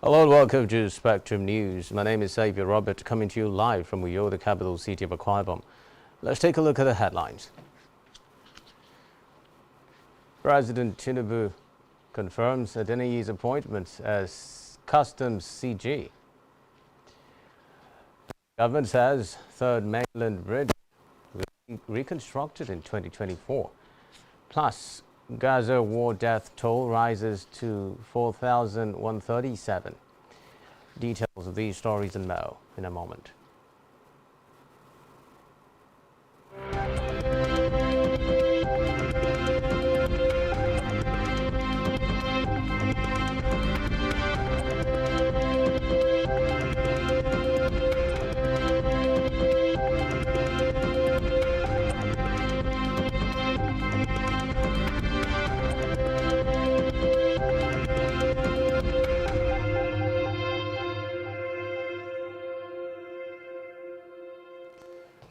Hello and welcome to Spectrum News. My name is Xavier Robert, coming to you live from Uyo, the capital city of Akwa Ibom. Let's take a look at the headlines. President Tinubu confirms Adeniyi's appointment as Customs CG. Government says third mainland bridge will be reconstructed in 2024. Plus, Gaza war death toll rises to 4,137. Details of these stories and more in a moment.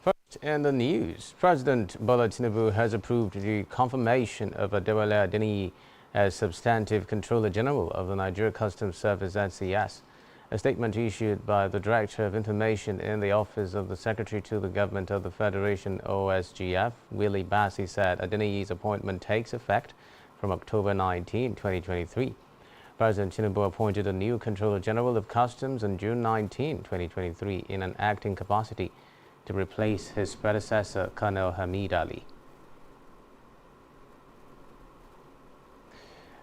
First in the news, President Bola Tinubu has approved the confirmation of Adewale Adeniyi as Substantive Controller General of the Nigeria Customs Service (NCS). A statement issued by the Director of Information in the Office of the Secretary to the Government of the Federation (OSGF), Willie Bassi, said Adeniyi's appointment takes effect from October 19, 2023. President Tinubu appointed a new Controller General of Customs on June 19, 2023 in an acting capacity to replace his predecessor, Colonel Hamid Ali.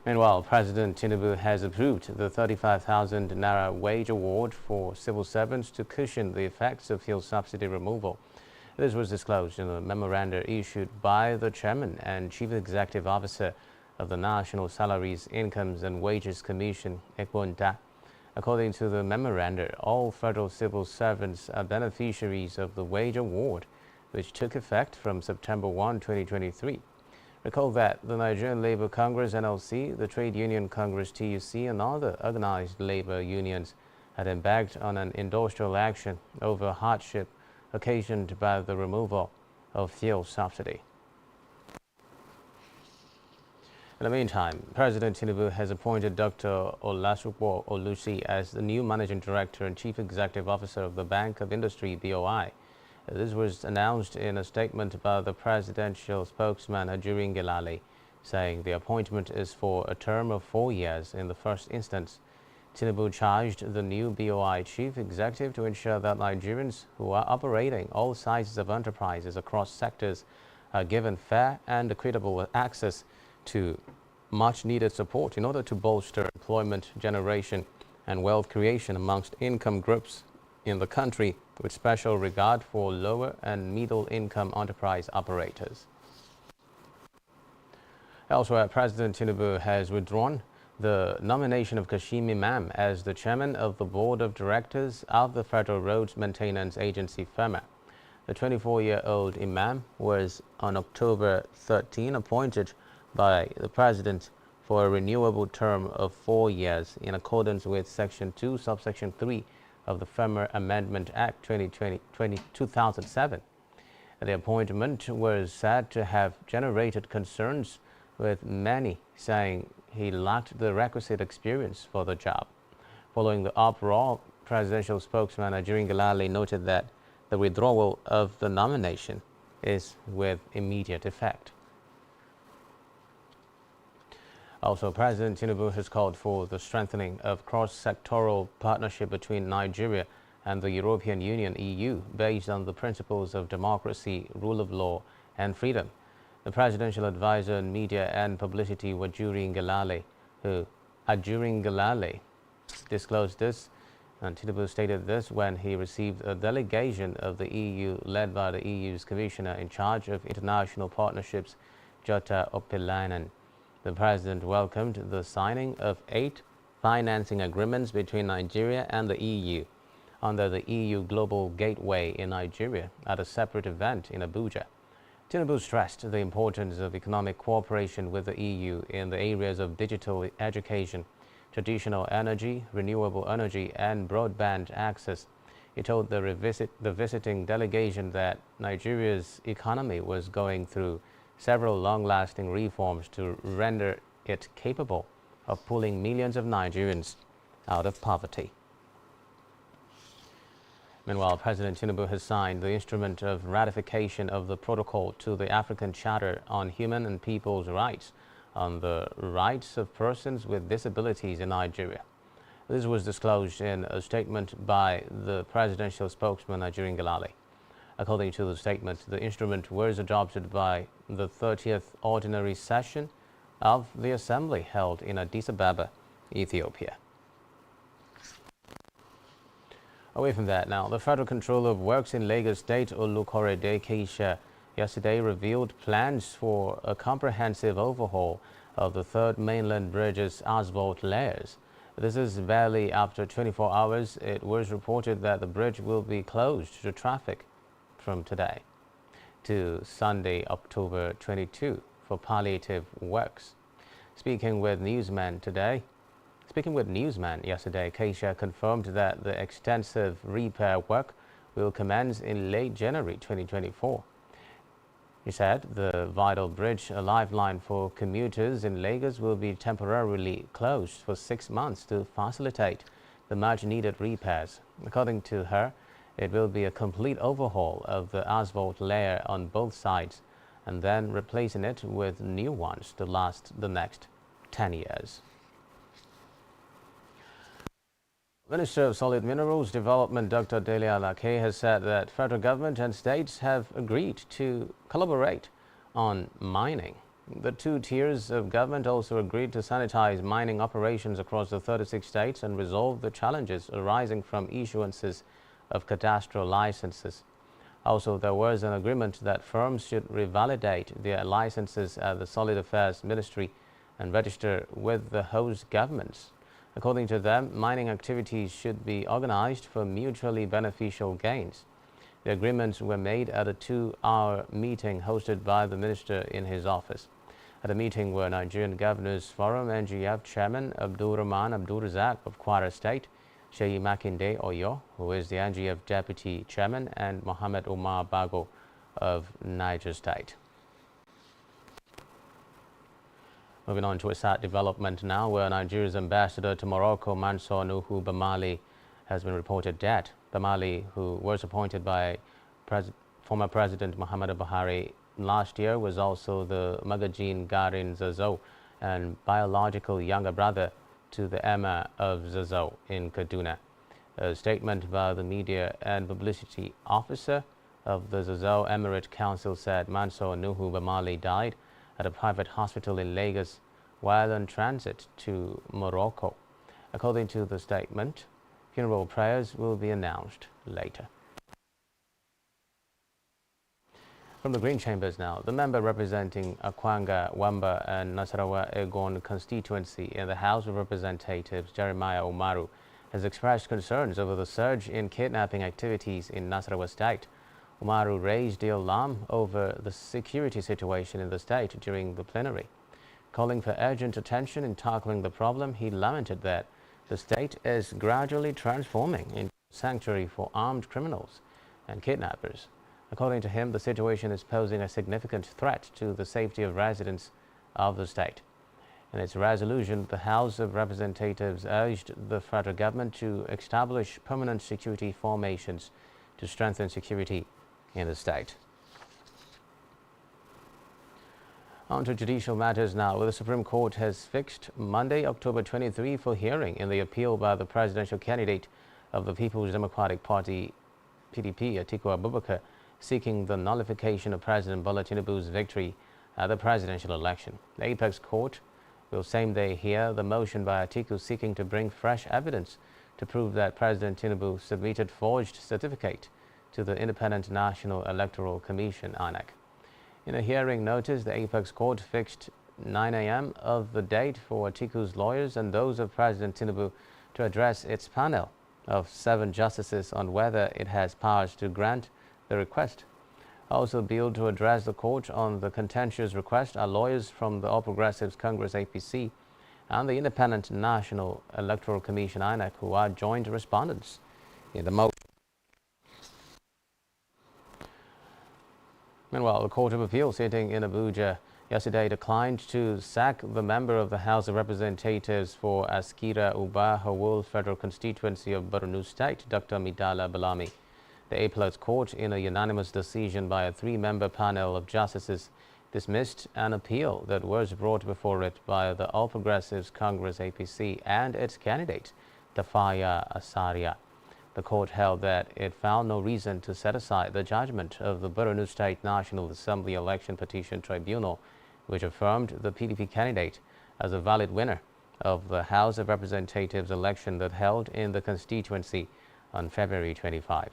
Meanwhile, President Tinubu has approved the 35,000 Naira wage award for civil servants to cushion the effects of fuel subsidy removal. This was disclosed in a memorandum issued by the Chairman and Chief Executive Officer of the National Salaries, Incomes and Wages Commission, (ECWONTA). According to the memorandum, all federal civil servants are beneficiaries of the wage award, which took effect from September 1, 2023. Recall that the Nigerian Labour Congress (NLC), the Trade Union Congress (TUC), and other organized labor unions had embarked on an industrial action over hardship occasioned by the removal of fuel subsidy. In the meantime, President Tinubu has appointed Dr. Olasupo Olusi as the new Managing Director and Chief Executive Officer of the Bank of Industry (BOI). This was announced in a statement by the presidential spokesman Ajurin Gelale, saying the appointment is for a term of 4 years in the first instance. Tinubu charged the new BOI Chief Executive to ensure that Nigerians who are operating all sizes of enterprises across sectors are given fair and equitable access to much-needed support in order to bolster employment generation and wealth creation amongst income groups in the country, with special regard for lower and middle-income enterprise operators. Elsewhere, President Tinubu has withdrawn the nomination of Kashim Imam as the chairman of the Board of Directors of the Federal Roads Maintenance Agency (FEMA). The 24-year-old Imam was on October 13 appointed by the President for a renewable term of 4 years in accordance with Section 2, Subsection 3 of the FEMA Amendment Act 2007. The appointment was said to have generated concerns, with many saying he lacked the requisite experience for the job. Following the uproar, presidential spokesman Ajurin Gelale noted that the withdrawal of the nomination is with immediate effect. Also, President Tinubu has called for the strengthening of cross-sectoral partnership between Nigeria and the European Union (EU) based on the principles of democracy, rule of law, and freedom. The presidential advisor on media and publicity, Ajurin Gelale, disclosed this, and Tinubu stated this when he received a delegation of the EU led by the EU's Commissioner in charge of international partnerships, Jota Opilainen. The President welcomed the signing of 8 financing agreements between Nigeria and the EU under the EU Global Gateway in Nigeria at a separate event in Abuja. Tinubu stressed the importance of economic cooperation with the EU in the areas of digital education, traditional energy, renewable energy, and broadband access. He told the visiting delegation that Nigeria's economy was going through several long-lasting reforms to render it capable of pulling millions of Nigerians out of poverty. Meanwhile, President Tinubu has signed the instrument of ratification of the protocol to the African Charter on Human and People's Rights on the rights of persons with disabilities in Nigeria. This was disclosed in a statement by the presidential spokesman, Nigerian Galali. According to the statement, the instrument was adopted by the 30th Ordinary Session of the Assembly held in Addis Ababa, Ethiopia. Away from that now, the Federal Controller of Works in Lagos State, Olukorede Keisha, yesterday revealed plans for a comprehensive overhaul of the third mainland bridge's asphalt layers. This is barely after 24 hours. It was reported that the bridge will be closed to traffic from today to Sunday, October 22, for palliative works. Speaking with newsmen yesterday, Keisha confirmed that the extensive repair work will commence in late January 2024. He said the vital bridge, a lifeline for commuters in Lagos, will be temporarily closed for 6 months to facilitate the much-needed repairs. According to her, it will be a complete overhaul of the asphalt layer on both sides and then replacing it with new ones to last the next 10 years. Minister of Solid Minerals Development Dr. Dele Alake has said that federal government and states have agreed to collaborate on mining. The two tiers of government also agreed to sanitize mining operations across the 36 states and resolve the challenges arising from issuances of cadastral licenses. Also, there was an agreement that firms should revalidate their licenses at the Solid Affairs Ministry and register with the host governments. According to them, mining activities should be organized for mutually beneficial gains. The agreements were made at a 2-hour meeting hosted by the minister in his office. At the meeting were Nigerian Governors Forum NGF Chairman Abdul Rahman Abdul Razak of Kwara State, Seyi Makinde Oyo, who is the NGF Deputy Chairman, and Mohammed Omar Bago of Niger State. Moving on to a sad development now, where Nigeria's ambassador to Morocco, Mansour Nuhu Bamali, has been reported dead. Bamali, who was appointed by former President Muhammadu Buhari last year, was also the Magajin Garin Zazo and biological younger brother to the Emir of Zazo in Kaduna. A statement by the media and publicity officer of the Zazo Emirate Council said Mansour Nuhu Bamali died at a private hospital in Lagos while on transit to Morocco. According to the statement, funeral prayers will be announced later. From the Green Chambers now, the member representing Akwanga, Wamba and Nasarawa Egon constituency in the House of Representatives, Jeremiah Umaru, has expressed concerns over the surge in kidnapping activities in Nasarawa State. Umaru raised the alarm over the security situation in the state during the plenary. Calling for urgent attention in tackling the problem, he lamented that the state is gradually transforming into a sanctuary for armed criminals and kidnappers. According to him, the situation is posing a significant threat to the safety of residents of the state. In its resolution, the House of Representatives urged the federal government to establish permanent security formations to strengthen security in the state. On to judicial matters now, where the Supreme Court has fixed Monday, October 23 for hearing in the appeal by the presidential candidate of the People's Democratic Party, PDP, Atiku Abubakar, seeking the nullification of President Bola Tinubu's victory at the presidential election. The Apex Court will same day hear the motion by Atiku seeking to bring fresh evidence to prove that President Tinubu submitted forged certificate to the Independent National Electoral Commission, INEC. In a hearing notice, the Apex Court fixed 9 a.m. of the date for Atiku's lawyers and those of President Tinubu to address its panel of 7 justices on whether it has powers to grant the request. Also billed to address the court on the contentious request are lawyers from the All Progressives Congress APC and the Independent National Electoral Commission INEC, who are joint respondents in the motion. Meanwhile, the Court of Appeal sitting in Abuja yesterday declined to sack the member of the House of Representatives for Askira Uba Hawul Federal Constituency of Borno State, Dr. Midala Balami. The Appellate Court, in a unanimous decision by a three-member panel of justices, dismissed an appeal that was brought before it by the All Progressives Congress APC and its candidate, Tafaya Asaria. The court held that it found no reason to set aside the judgment of the Borno State National Assembly Election Petition Tribunal, which affirmed the PDP candidate as a valid winner of the House of Representatives election that held in the constituency on February 25.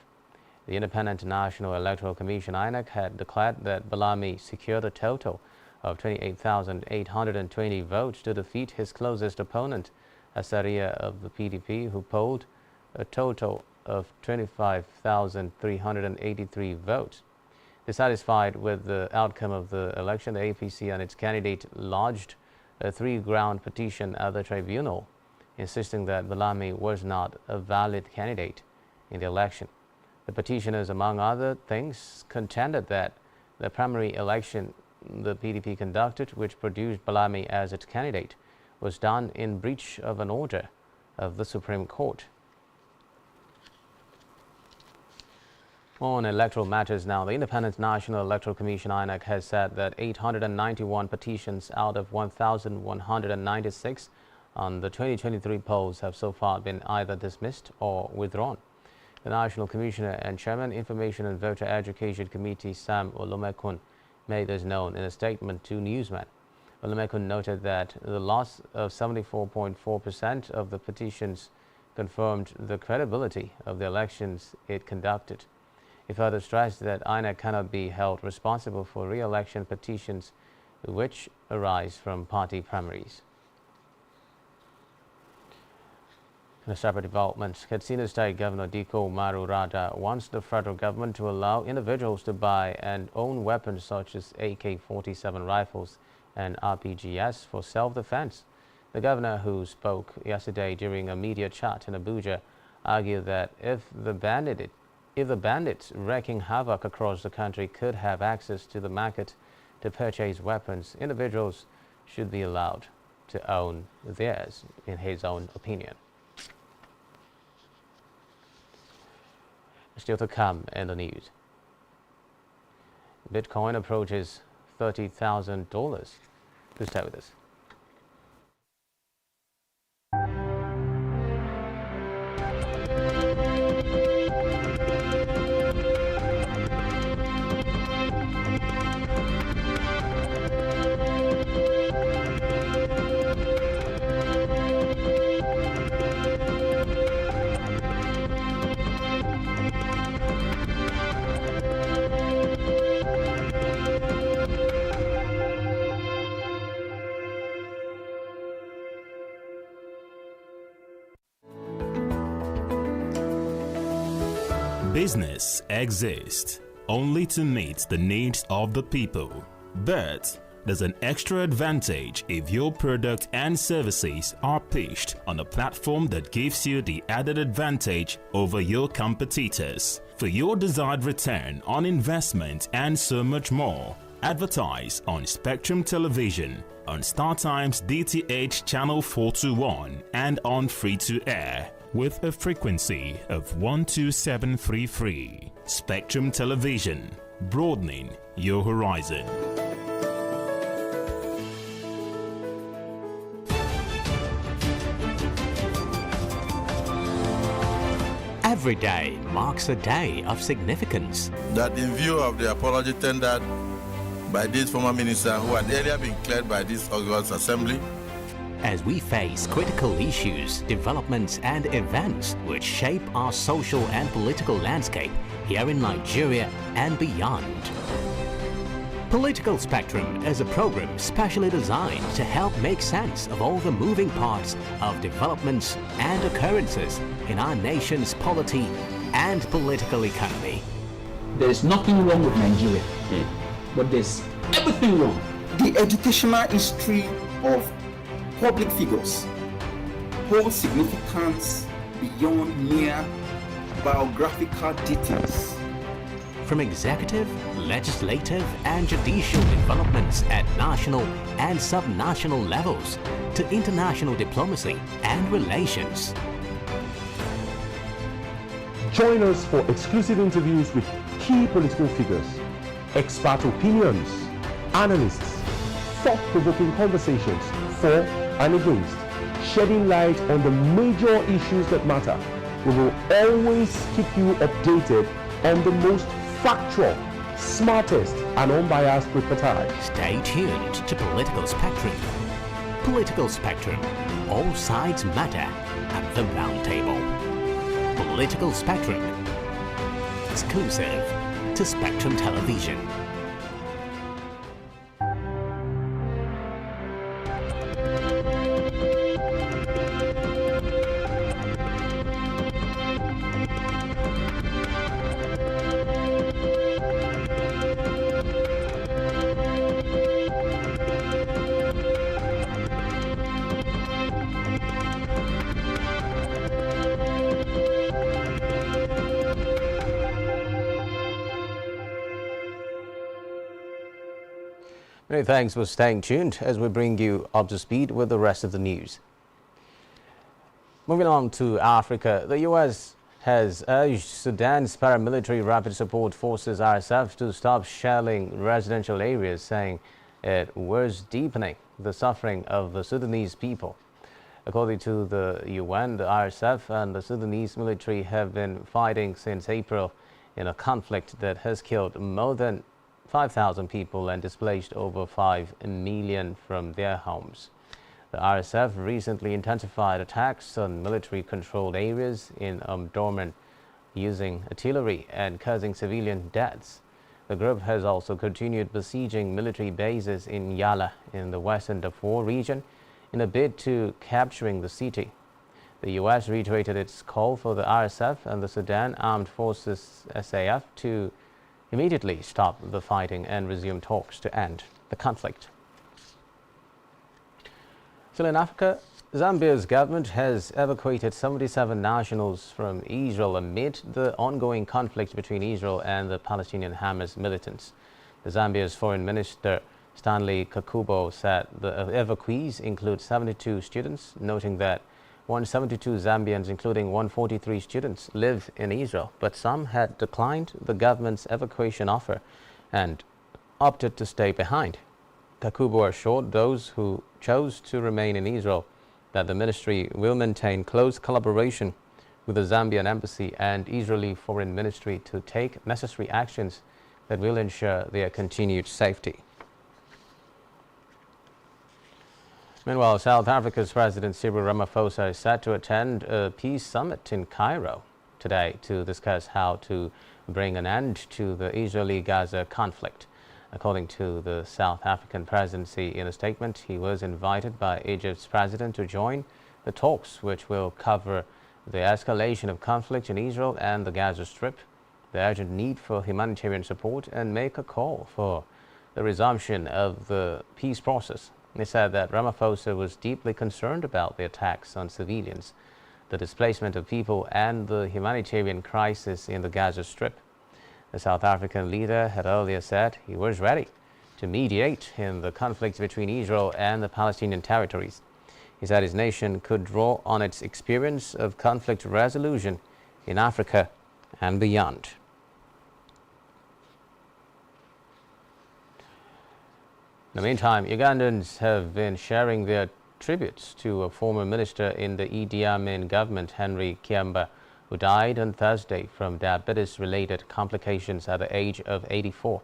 The Independent National Electoral Commission (INEC) had declared that Balami secured a total of 28,820 votes to defeat his closest opponent, Asaria of the PDP, who polled a total of 25,383 votes. Dissatisfied with the outcome of the election, the APC and its candidate lodged a three-ground petition at the tribunal, insisting that Balami was not a valid candidate in the election. The petitioners, among other things, contended that the primary election the PDP conducted, which produced Balami as its candidate, was done in breach of an order of the Supreme Court. On electoral matters now, the Independent National Electoral Commission (INEC) has said that 891 petitions out of 1,196 on the 2023 polls have so far been either dismissed or withdrawn. The National Commissioner and Chairman, Information and Voter Education Committee, Sam Olumekun, made this known in a statement to newsmen. Olumekun noted that the loss of 74.4% of the petitions confirmed the credibility of the elections it conducted. He further stressed that INEC cannot be held responsible for re-election petitions which arise from party primaries. In a separate development, Katsina State Governor Diko Maru Rada wants the federal government to allow individuals to buy and own weapons such as AK-47 rifles and RPGs for self-defense. The governor, who spoke yesterday during a media chat in Abuja, argued that if the bandits wreaking havoc across the country could have access to the market to purchase weapons, individuals should be allowed to own theirs, in his own opinion. Still to come in the news. Bitcoin approaches $30,000. Please stay with us. Business exists only to meet the needs of the people, but there's an extra advantage if your product and services are pitched on a platform that gives you the added advantage over your competitors. For your desired return on investment and so much more, advertise on Spectrum Television, on StarTime's DTH Channel 421 and on free-to-air with a frequency of 12733. Spectrum Television, broadening your horizon. Every day marks a day of significance. That in view of the apology tendered by this former minister who had earlier been cleared by this August Assembly, as we face critical issues, developments and events which shape our social and political landscape here in Nigeria and beyond. Political Spectrum is a program specially designed to help make sense of all the moving parts of developments and occurrences in our nation's polity and political economy. There is nothing wrong with Nigeria, but there's everything wrong. The educational history of public figures holds significance beyond mere biographical details. from executive, legislative and judicial developments at national and subnational levels to international diplomacy and relations. Join us for exclusive interviews with key political figures, expert opinions, analysts, thought-provoking conversations for and against, shedding light on the major issues that matter. We will always keep you updated on the most factual, smartest and unbiased reportage. Stay tuned to Political Spectrum. Political Spectrum. All sides matter at the round table. Political Spectrum. Exclusive to Spectrum Television. Many thanks for staying tuned as we bring you up to speed with the rest of the news. Moving on to Africa, the U.S. has urged Sudan's paramilitary rapid support forces RSF to stop shelling residential areas, saying it was deepening the suffering of the Sudanese people. According to the UN, the RSF and the Sudanese military have been fighting since April in a conflict that has killed more than 5,000 people and displaced over 5 million from their homes. The RSF recently intensified attacks on military-controlled areas in Omdurman using artillery and causing civilian deaths. The group has also continued besieging military bases in Yala in the western Darfur region in a bid to capturing the city. The U.S. reiterated its call for the RSF and the Sudan Armed Forces SAF to immediately stop the fighting and resume talks to end the conflict. Still in Africa, Zambia's government has evacuated 77 nationals from Israel amid the ongoing conflict between Israel and the Palestinian Hamas militants. The Zambia's Foreign Minister Stanley Kakubo said the evacuees include 72 students, noting that 172 Zambians, including 143 students, live in Israel, but some had declined the government's evacuation offer and opted to stay behind. Kakubo assured those who chose to remain in Israel that the ministry will maintain close collaboration with the Zambian embassy and Israeli Foreign Ministry to take necessary actions that will ensure their continued safety. Meanwhile, South Africa's President Cyril Ramaphosa is set to attend a peace summit in Cairo today to discuss how to bring an end to the Israeli-Gaza conflict. According to the South African presidency, in a statement, he was invited by Egypt's president to join the talks, which will cover the escalation of conflict in Israel and the Gaza Strip, the urgent need for humanitarian support, and make a call for the resumption of the peace process. He said that Ramaphosa was deeply concerned about the attacks on civilians, the displacement of people, and the humanitarian crisis in the Gaza Strip. The South African leader had earlier said he was ready to mediate in the conflict between Israel and the Palestinian territories. He said his nation could draw on its experience of conflict resolution in Africa and beyond. In the meantime, Ugandans have been sharing their tributes to a former minister in the Idi Amin government, Henry Kiamba, who died on Thursday from diabetes-related complications at the age of 84.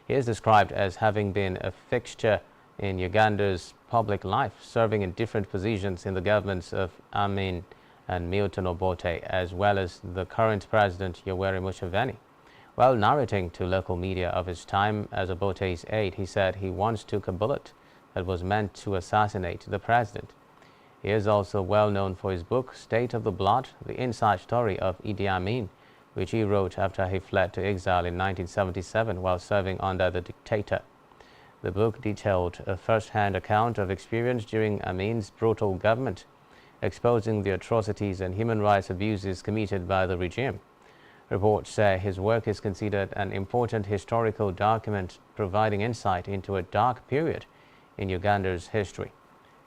He is described as having been a fixture in Uganda's public life, serving in different positions in the governments of Amin and Milton Obote, as well as the current president, Yoweri Museveni. While narrating to local media of his time as Obote's aide, he said he once took a bullet that was meant to assassinate the president. He is also well known for his book, State of the Blood, the inside story of Idi Amin, which he wrote after he fled to exile in 1977 while serving under the dictator. The book detailed a first-hand account of experience during Amin's brutal government, exposing the atrocities and human rights abuses committed by the regime. Reports say his work is considered an important historical document providing insight into a dark period in Uganda's history.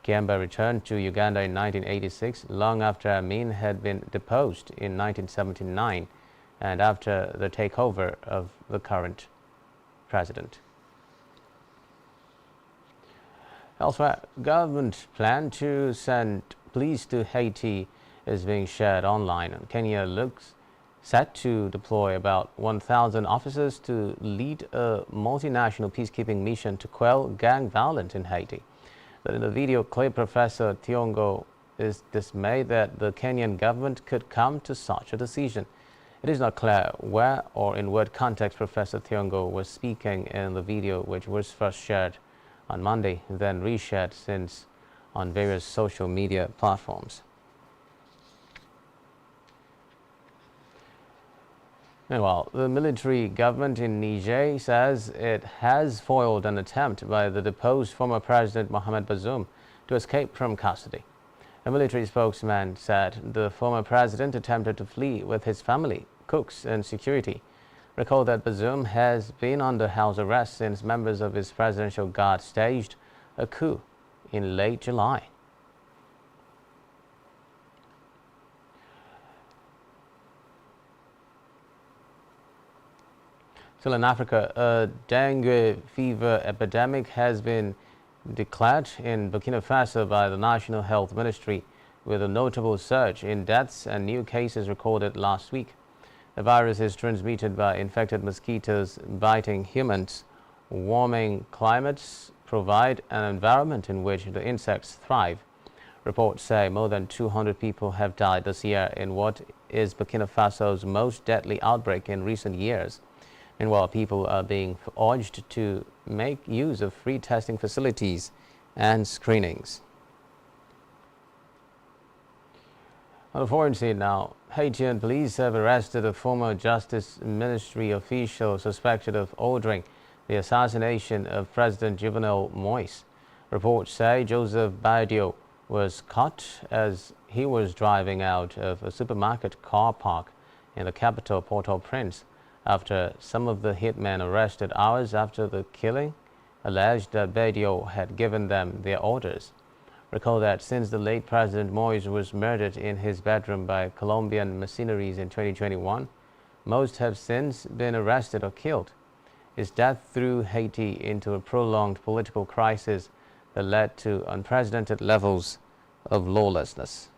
Kiyamba returned to Uganda in 1986, long after Amin had been deposed in 1979 and after the takeover of the current president. Elsewhere, government plan to send police to Haiti is being shared online, and Kenya looks set to deploy about 1,000 officers to lead a multinational peacekeeping mission to quell gang violence in Haiti. But in the video clip, Professor Thiongo is dismayed that the Kenyan government could come to such a decision. It is not clear where or in what context Professor Thiongo was speaking in the video, which was first shared on Monday, then reshared since on various social media platforms. Meanwhile, the military government in Niger says it has foiled an attempt by the deposed former President Mohamed Bazoum to escape from custody. A military spokesman said the former president attempted to flee with his family, cooks and security. Recall that Bazoum has been under house arrest since members of his presidential guard staged a coup in late July. Still in Africa, a dengue fever epidemic has been declared in Burkina Faso by the National Health Ministry, with a notable surge in deaths and new cases recorded last week. The virus is transmitted by infected mosquitoes biting humans. Warming climates provide an environment in which the insects thrive. Reports say more than 200 people have died this year in what is Burkina Faso's most deadly outbreak in recent years. Meanwhile, people are being urged to make use of free testing facilities and screenings. On the foreign scene now, Haitian police have arrested a former Justice Ministry official suspected of ordering the assassination of President Jovenel Moïse. Reports say Joseph Badio was caught as he was driving out of a supermarket car park in the capital Port-au-Prince after some of the hitmen arrested hours after the killing alleged that Badio had given them their orders. Recall that since the late President Moïse was murdered in his bedroom by Colombian mercenaries in 2021, most have since been arrested or killed. His death threw Haiti into a prolonged political crisis that led to unprecedented levels of lawlessness.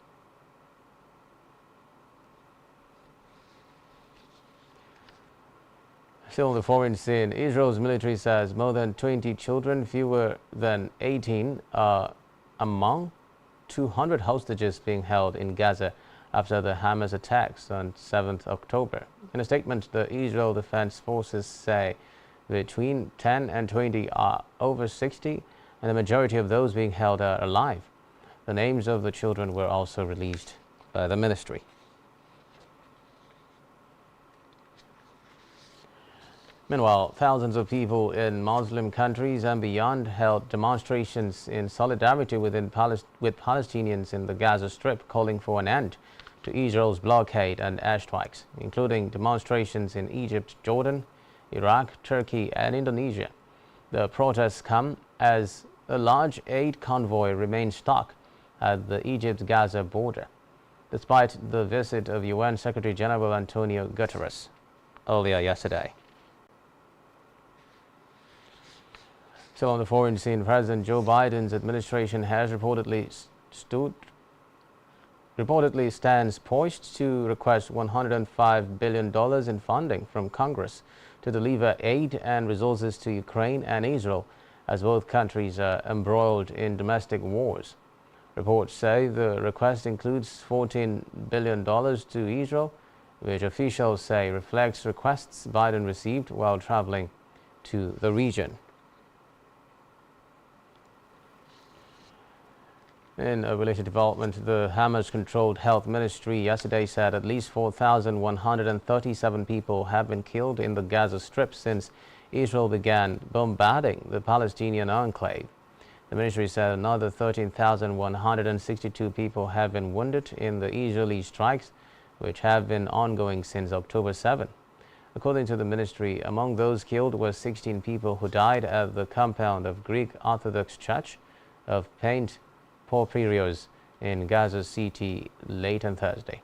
Still on the foreign scene, Israel's military says more than 20 children, fewer than 18, are among 200 hostages being held in Gaza after the Hamas attacks on 7th October. In a statement, the Israel Defense Forces say between 10 and 20 are over 60, and the majority of those being held are alive. The names of the children were also released by the ministry. Meanwhile, thousands of people in Muslim countries and beyond held demonstrations in solidarity with Palestinians in the Gaza Strip, calling for an end to Israel's blockade and airstrikes, including demonstrations in Egypt, Jordan, Iraq, Turkey, and Indonesia. The protests come as a large aid convoy remains stuck at the Egypt-Gaza border, despite the visit of UN Secretary General Antonio Guterres earlier yesterday. Still on the foreign scene, President Joe Biden's administration has reportedly stands poised to request $105 billion in funding from Congress to deliver aid and resources to Ukraine and Israel, as both countries are embroiled in domestic wars. Reports say the request includes $14 billion to Israel, which officials say reflects requests Biden received while traveling to the region. In a related development, the Hamas-controlled health ministry yesterday said at least 4,137 people have been killed in the Gaza Strip since Israel began bombarding the Palestinian enclave. The ministry said another 13,162 people have been wounded in the Israeli strikes which have been ongoing since October 7. According to the ministry, among those killed were 16 people who died at the compound of Greek Orthodox Church of Saint Porphyrios in Gaza City late on Thursday.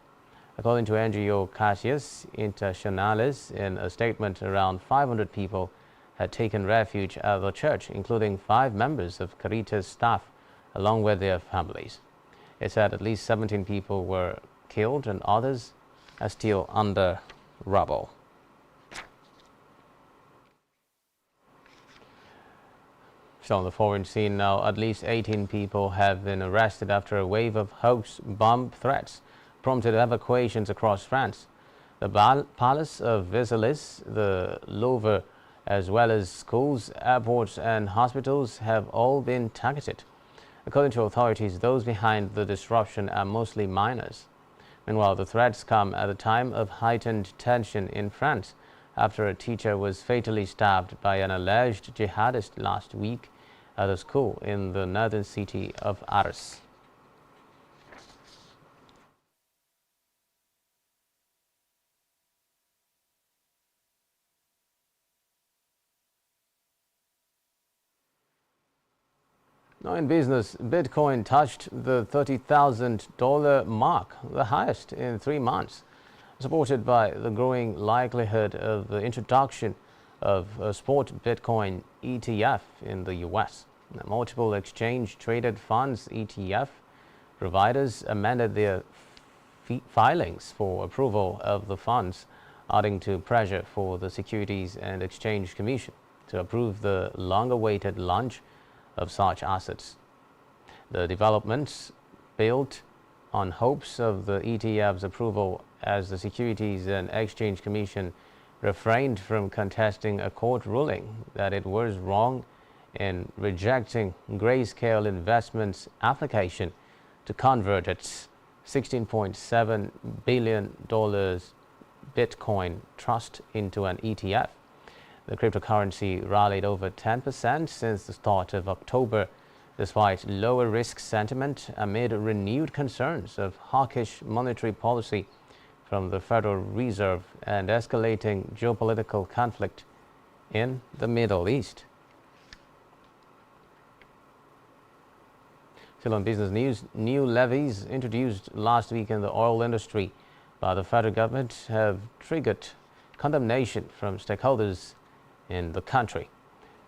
According to NGO Cassius Internationalis, in a statement, around 500 people had taken refuge at the church, including 5 members of Caritas staff, along with their families. It said at least 17 people were killed and others are still under rubble. So on the foreign scene now, at least 18 people have been arrested after a wave of hoax bomb threats prompted evacuations across France. The Palace of Versailles, the Louvre, as well as schools, airports and hospitals have all been targeted. According to authorities, those behind the disruption are mostly minors. Meanwhile, the threats come at a time of heightened tension in France after a teacher was fatally stabbed by an alleged jihadist last week at a school in the northern city of Arras. Now in business, Bitcoin touched the $30,000 mark, the highest in 3 months, supported by the growing likelihood of the introduction of a spot Bitcoin ETF in the U.S. Multiple exchange-traded funds ETF providers amended their filings for approval of the funds, adding to pressure for the Securities and Exchange Commission to approve the long-awaited launch of such assets. The developments built on hopes of the ETF's approval as the Securities and Exchange Commission refrained from contesting a court ruling that it was wrong in rejecting Grayscale Investments' application to convert its $16.7 billion Bitcoin trust into an ETF. The cryptocurrency rallied over 10% since the start of October, despite lower risk sentiment amid renewed concerns of hawkish monetary policy from the Federal Reserve and escalating geopolitical conflict in the Middle East. Still on business news, new levies introduced last week in the oil industry by the federal government have triggered condemnation from stakeholders in the country.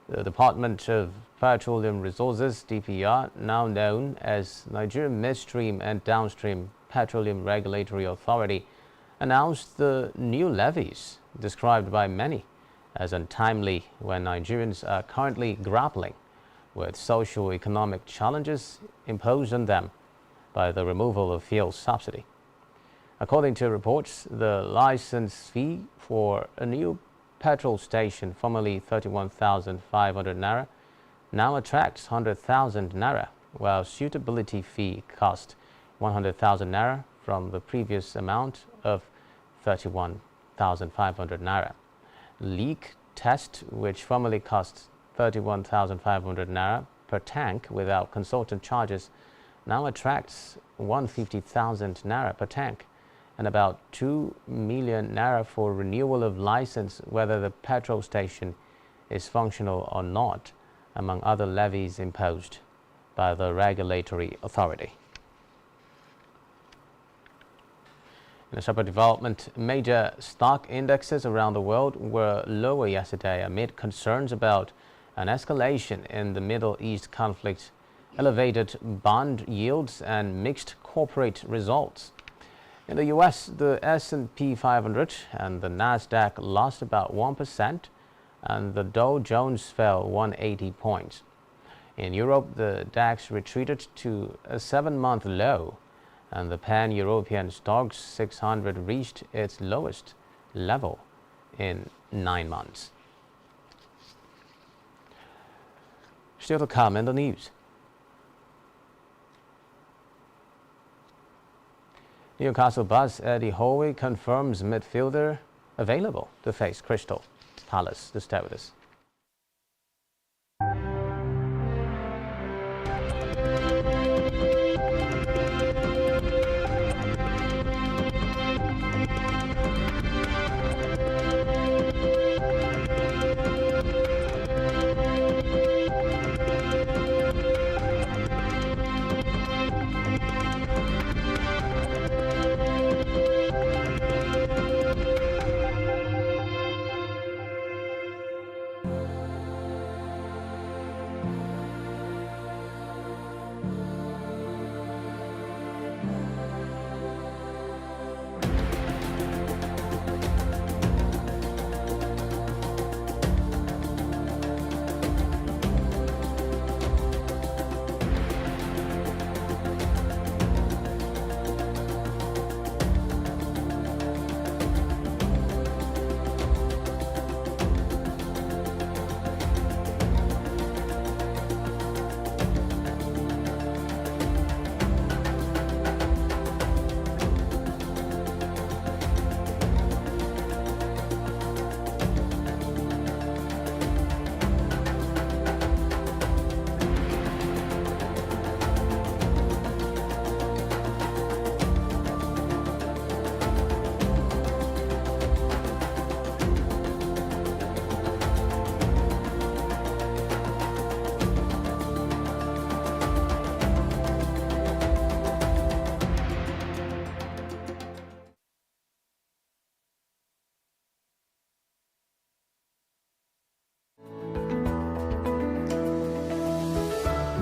The Department of Petroleum Resources, DPR, now known as Nigerian Midstream and Downstream Petroleum Regulatory Authority, announced the new levies, described by many as untimely when Nigerians are currently grappling with socio-economic challenges imposed on them by the removal of fuel subsidy. According to reports, the license fee for a new petrol station, formerly 31,500 naira, now attracts 100,000 naira, while suitability fee cost 100,000 naira from the previous amount of 31,500 naira. Leak test, which formerly cost 31,500 naira per tank without consultant charges, now attracts 150,000 naira per tank, and about 2 million naira for renewal of license whether the petrol station is functional or not, among other levies imposed by the regulatory authority. In a separate development, major stock indexes around the world were lower yesterday amid concerns about an escalation in the Middle East conflict, elevated bond yields and mixed corporate results. In the U.S., the S&P 500 and the Nasdaq lost about 1%, and the Dow Jones fell 180 points. In Europe, the DAX retreated to a 7-month low, and the pan-European Stoxx 600 reached its lowest level in 9 months. Still to come in the news. Newcastle buzz Eddie Howe confirms midfielder available to face Crystal Palace. To stay with us.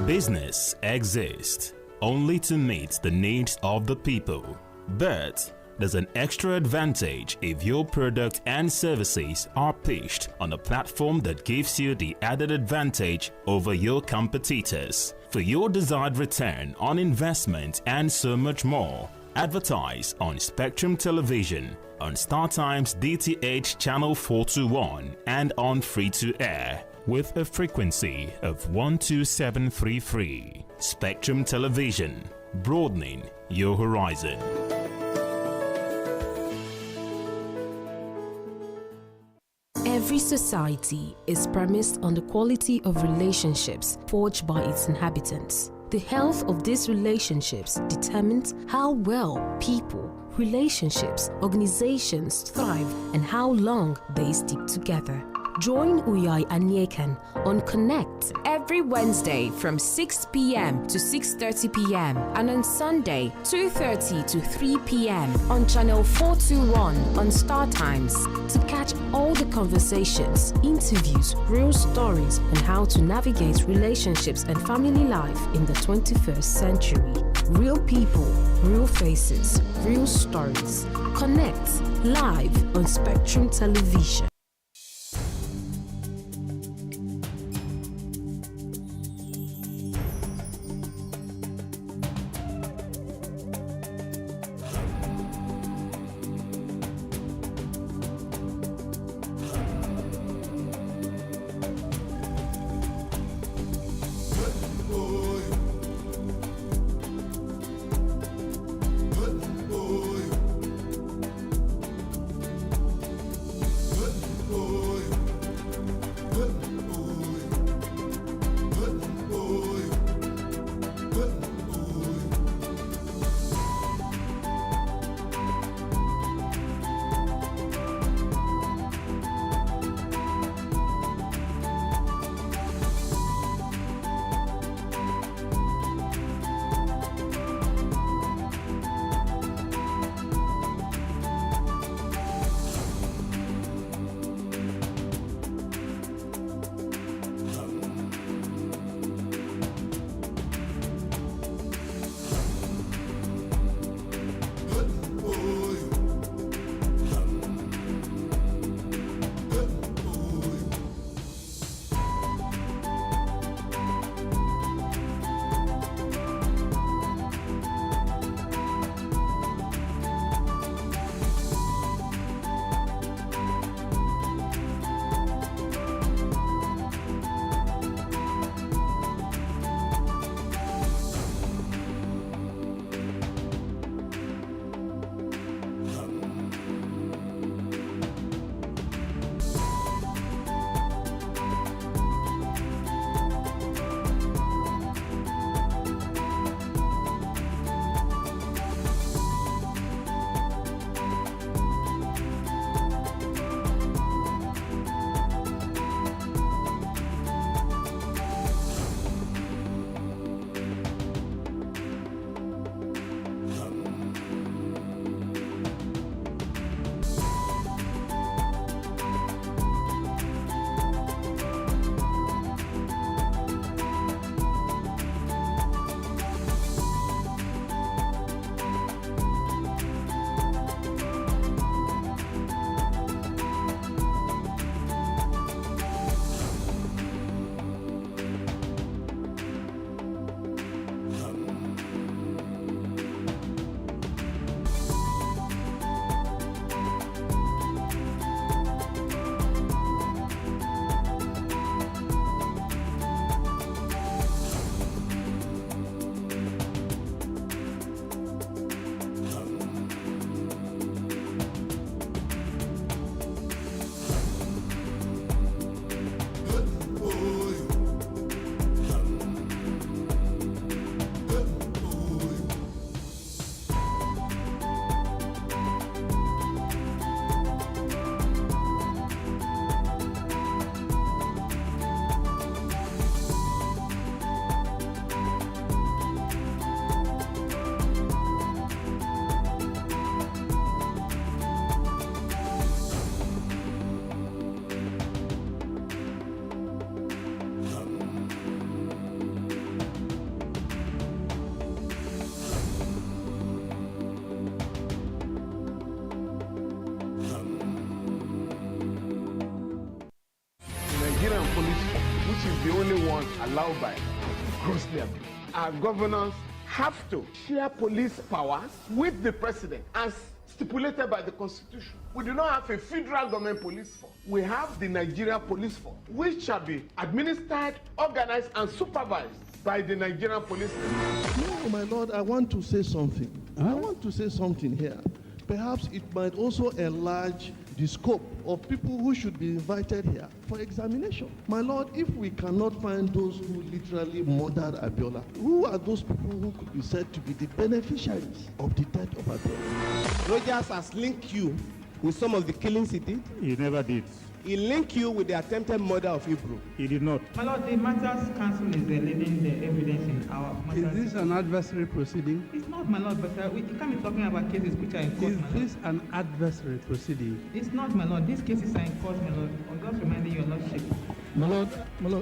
Business exists only to meet the needs of the people, but there's an extra advantage if your product and services are pitched on a platform that gives you the added advantage over your competitors. For your desired return on investment and so much more, advertise on Spectrum Television, on StarTime's DTH Channel 421 and on free-to-air with a frequency of 12733. Spectrum Television, broadening your horizon. Every society is premised on the quality of relationships forged by its inhabitants. The health of these relationships determines how well people, relationships, organizations thrive and how long they stick together. Join Uyai Anyekan on Connect every Wednesday from 6 p.m. to 6:30 p.m. and on Sunday 2:30 to 3 p.m. on Channel 421 on Star Times to catch all the conversations, interviews, real stories and how to navigate relationships and family life in the 21st century. Real people, real faces, real stories. Connect live on Spectrum Television. the only one allowed by grossly abused. Our governors have to share police powers with the president as stipulated by the Constitution. We do not have a federal government police force. We have the Nigeria Police Force, which shall be administered, organized, and supervised by the Nigerian Police Force. No, my lord, I want to say something. I want to say something here. Perhaps it might also enlarge the scope of people who should be invited here for examination. My lord, if we cannot find those who literally murdered Abiola, who are those people who could be said to be the beneficiaries of the death of Abiola? Rogers has linked you with some of the killings he did. He never did. He linked you with the attempted murder of Hebrew. He did not. My lord, the Matters Council is leading the evidence in our matters. Is this an adversary proceeding? It's not, my lord, but we can't be talking about cases which are in court. Is this an adversary proceeding? It's not, my lord. These cases are in court, my lord. I'm just reminding your lordship. My lord,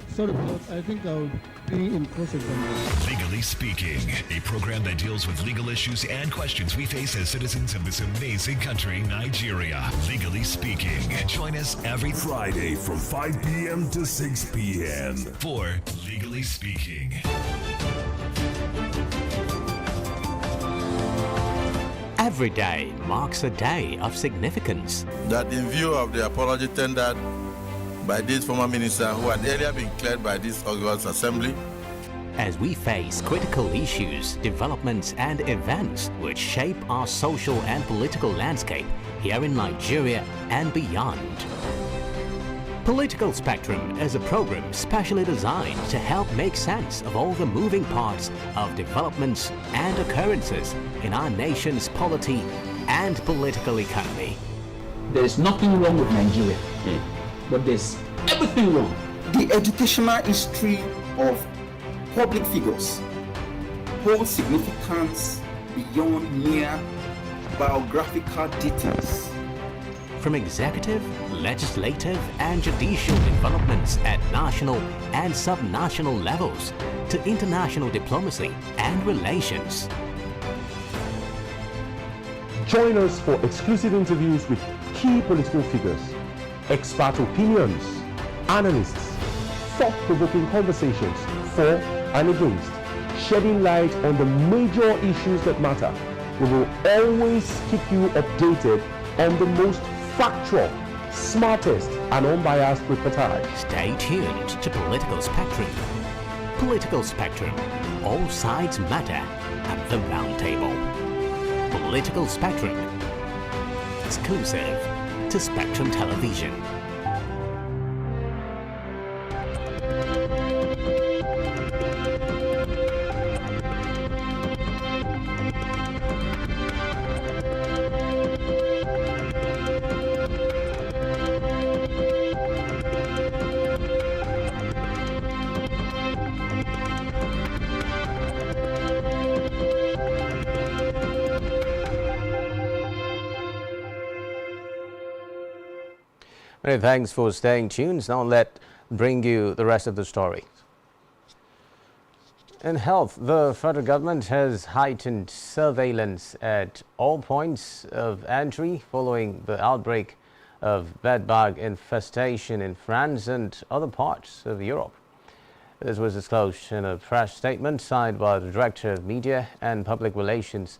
sorry, my lord, I think I'll be in cross-examination. Legally Speaking, a program that deals with legal issues and questions we face as citizens of this amazing country, Nigeria. Legally Speaking. Join us every Friday from 5 p.m. to 6 p.m. for Legally Speaking. Every day marks a day of significance. That in view of the apology tendered by this former minister who had earlier been cleared by this August Assembly, as we face critical issues, developments and events which shape our social and political landscape here in Nigeria and beyond. Political Spectrum is a program specially designed to help make sense of all the moving parts of developments and occurrences in our nation's polity and political economy. There is nothing wrong with Nigeria, but there's everything wrong. The educational history of public figures holds significance beyond mere biographical details. From executive, legislative and judicial developments at national and subnational levels to international diplomacy and relations. Join us for exclusive interviews with key political figures, expert opinions, analysts, thought-provoking conversations for and against, shedding light on the major issues that matter. We will always keep you updated on the most factual, smartest and unbiased reportage. Stay tuned to Political Spectrum. Political Spectrum. All sides matter at the round table. Political Spectrum. Exclusive to Spectrum Television. Many thanks for staying tuned. Now let's bring you the rest of the story. In health, the federal government has heightened surveillance at all points of entry following the outbreak of bedbug infestation in France and other parts of Europe. This was disclosed in a press statement signed by the Director of Media and Public Relations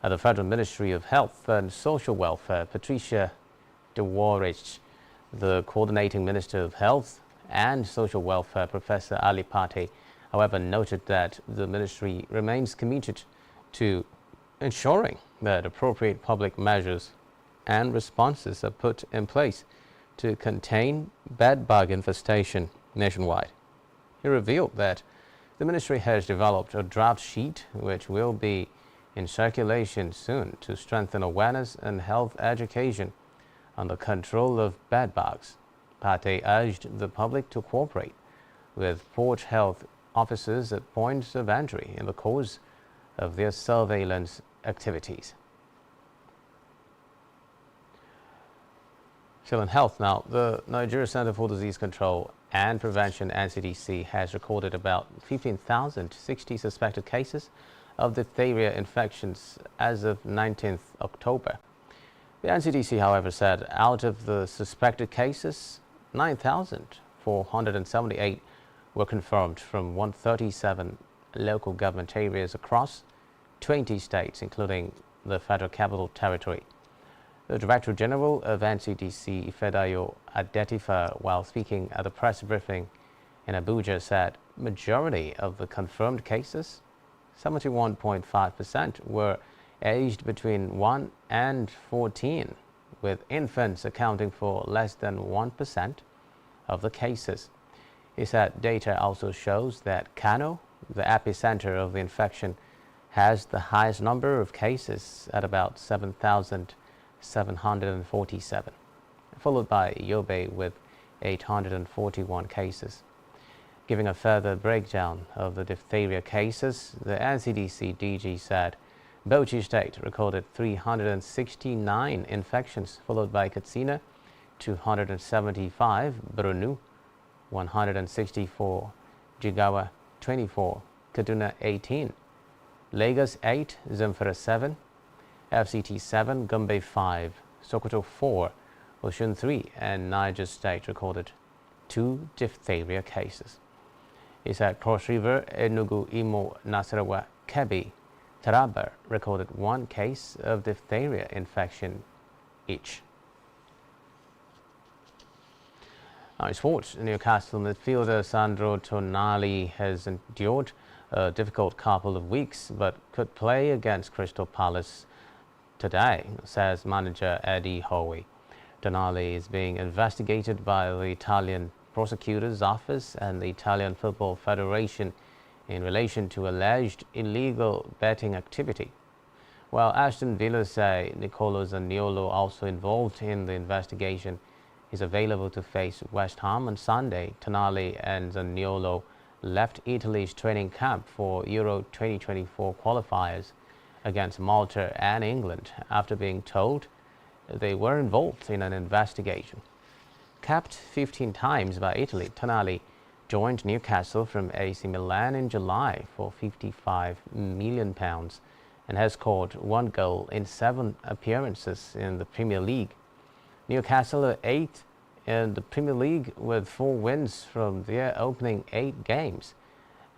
at the Federal Ministry of Health and Social Welfare, Patricia de Warich. The Coordinating Minister of Health and Social Welfare, Professor Ali Pate, however, noted that the ministry remains committed to ensuring that appropriate public measures and responses are put in place to contain bedbug infestation nationwide. He revealed that the ministry has developed a draft sheet which will be in circulation soon to strengthen awareness and health education on the control of bedbugs. Pate urged the public to cooperate with port health officers at points of entry in the course of their surveillance activities. Still in health now, the Nigeria Center for Disease Control and Prevention (NCDC) has recorded about 15,060 suspected cases of diphtheria infections as of 19th October. The NCDC, however, said out of the suspected cases, 9,478 were confirmed from 137 local government areas across 20 states, including the Federal Capital Territory. The Director General of NCDC, Ifedayo Adetifa, while speaking at a press briefing in Abuja, said majority of the confirmed cases, 71.5%, were aged between 1 and 14, with infants accounting for less than 1% of the cases. He said data also shows that Kano, the epicenter of the infection, has the highest number of cases at about 7,747, followed by Yobe with 841 cases. Giving a further breakdown of the diphtheria cases, the NCDC DG said Bauchi State recorded 369 infections, followed by Katsina 275, Borno 164, Jigawa 24, Kaduna 18, Lagos 8, Zamfara 7, FCT 7, Gombe 5, Sokoto 4, Osun 3, and Niger State recorded 2 diphtheria cases. He said Cross River, Enugu, Imo, Nasarawa, Kebbi, Taraba recorded 1 case of diphtheria infection each. In sports, Newcastle midfielder Sandro Tonali has endured a difficult couple of weeks but could play against Crystal Palace today, says manager Eddie Howe. Tonali is being investigated by the Italian Prosecutor's Office and the Italian Football Federation in relation to alleged illegal betting activity. While Aston Villa say Nicolo Zaniolo, also involved in the investigation, is available to face West Ham on Sunday, Tonali and Zaniolo left Italy's training camp for Euro 2024 qualifiers against Malta and England after being told they were involved in an investigation. Capped 15 times by Italy, Tonali joined Newcastle from AC Milan in July for £55 million and has scored 1 goal in 7 appearances in the Premier League. Newcastle are 8th in the Premier League with 4 wins from their opening 8 games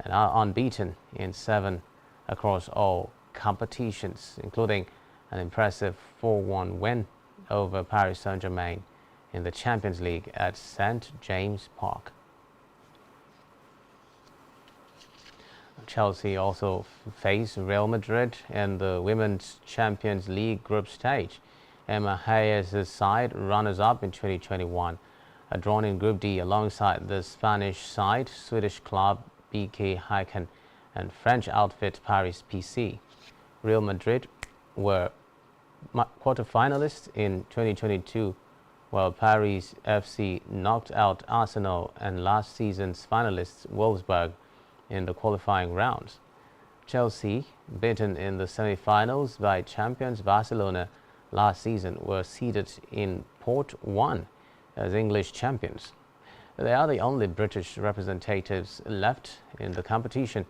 and are unbeaten in 7 across all competitions, including an impressive 4-1 win over Paris Saint-Germain in the Champions League at St. James Park. Chelsea also face Real Madrid in the Women's Champions League group stage. Emma Hayes' side, runners-up in 2021, are drawn in Group D alongside the Spanish side, Swedish club BK Häcken, and French outfit Paris PC. Real Madrid were quarter-finalists in 2022, while Paris FC knocked out Arsenal and last season's finalists Wolfsburg in the qualifying rounds. Chelsea, beaten in the semi-finals by champions Barcelona last season, were seeded in Port 1 as English champions. They are the only British representatives left in the competition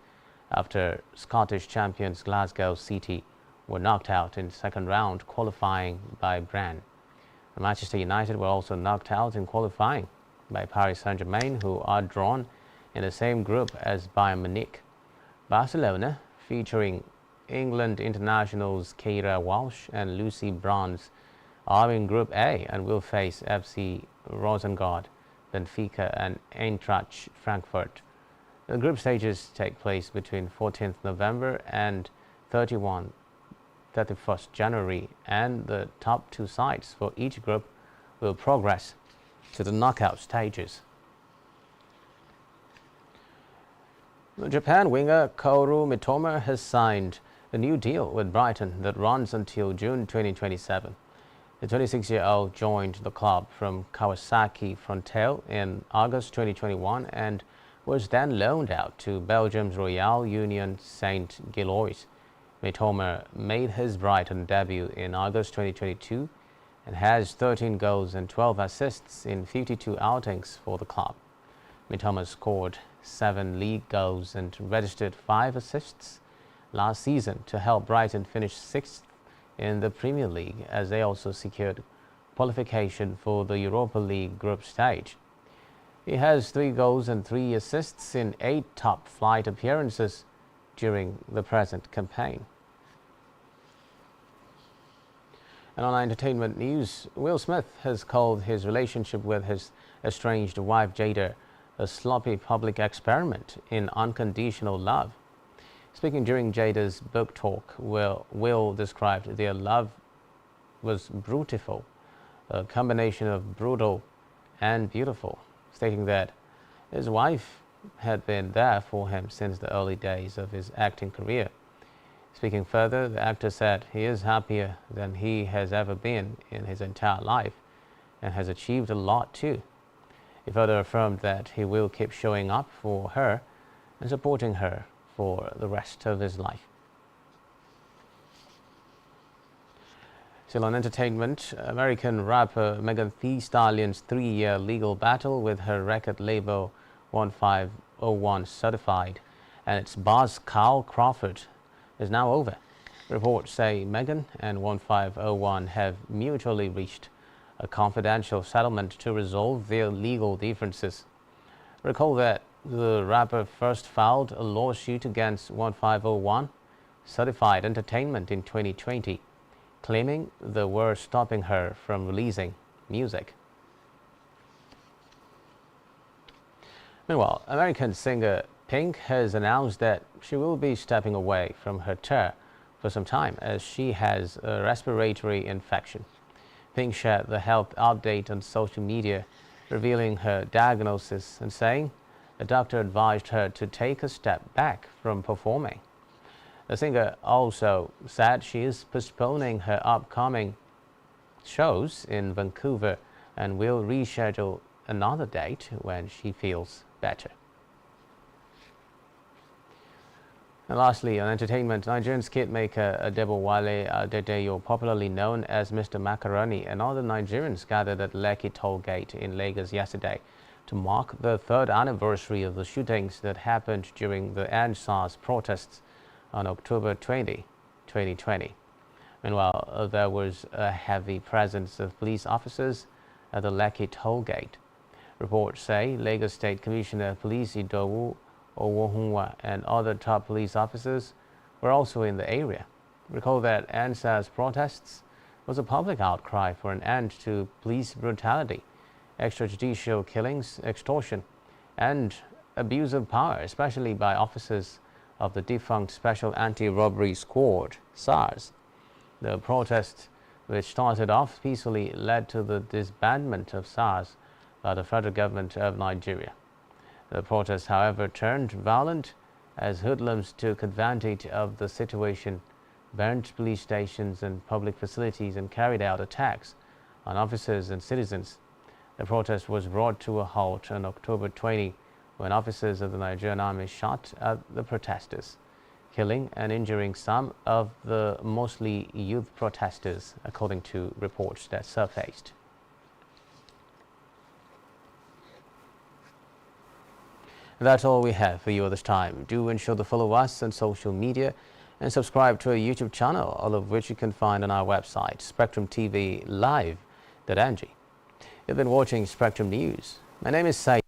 after Scottish champions Glasgow City were knocked out in second round qualifying by Brann. Manchester United were also knocked out in qualifying by Paris Saint-Germain, who are drawn in the same group as Bayern Munich. Barcelona, featuring England internationals Keira Walsh and Lucy Bronze, are in Group A and will face FC Rosengard, Benfica and Eintracht Frankfurt. The group stages take place between 14th November and 31st January, and the top 2 sides for each group will progress to the knockout stages. Japan winger Kaoru Mitoma has signed a new deal with Brighton that runs until June 2027. The 26-year-old joined the club from Kawasaki Frontale in August 2021 and was then loaned out to Belgium's Royal Union Saint-Gilloise. Mitoma made his Brighton debut in August 2022 and has 13 goals and 12 assists in 52 outings for the club. Mitoma scored 7 league goals and registered 5 assists last season to help Brighton finish 6th in the Premier League, as they also secured qualification for the Europa League group stage. He has 3 goals and 3 assists in 8 top flight appearances during the present campaign. And on entertainment news, Will Smith has called his relationship with his estranged wife Jada a sloppy public experiment in unconditional love. Speaking during Jada's book talk, Will described their love was beautiful, a combination of brutal and beautiful, stating that his wife had been there for him since the early days of his acting career. Speaking further, the actor said he is happier than he has ever been in his entire life and has achieved a lot too. He further affirmed that he will keep showing up for her and supporting her for the rest of his life. Still on entertainment, American rapper Megan Thee Stallion's 3-year legal battle with her record label 1501 Certified and its boss Carl Crawford is now over. Reports say Megan and 1501 have mutually reached a confidential settlement to resolve their legal differences. Recall that the rapper first filed a lawsuit against 1501 Certified Entertainment in 2020, claiming they were stopping her from releasing music. Meanwhile, American singer Pink has announced that she will be stepping away from her tour for some time as she has a respiratory infection. Pink shared the health update on social media, revealing her diagnosis and saying a doctor advised her to take a step back from performing. The singer also said she is postponing her upcoming shows in Vancouver and will reschedule another date when she feels better. And lastly, on entertainment, Nigerian skit maker Adebowale Adedeyo, popularly known as Mr. Macaroni, and other Nigerians gathered at Lekki Toll Gate in Lagos yesterday to mark the 3rd anniversary of the shootings that happened during the End SARS protests on October 20, 2020. Meanwhile, there was a heavy presence of police officers at the Lekki Toll Gate. Reports say Lagos State Commissioner of Police Idowu Owohunwa and other top police officers were also in the area. Recall that End SARS protests was a public outcry for an end to police brutality, extrajudicial killings, extortion, and abuse of power, especially by officers of the defunct Special Anti-Robbery Squad, SARS. The protest, which started off peacefully, led to the disbandment of SARS by the federal government of Nigeria. The protest, however, turned violent as hoodlums took advantage of the situation, burned police stations and public facilities, and carried out attacks on officers and citizens. The protest was brought to a halt on October 20 when officers of the Nigerian Army shot at the protesters, killing and injuring some of the mostly youth protesters, according to reports that surfaced. That's all we have for you at this time. Do ensure to follow us on social media and subscribe to our YouTube channel, all of which you can find on our website, spectrumtvlive.ng. You've been watching Spectrum News. My name is Said.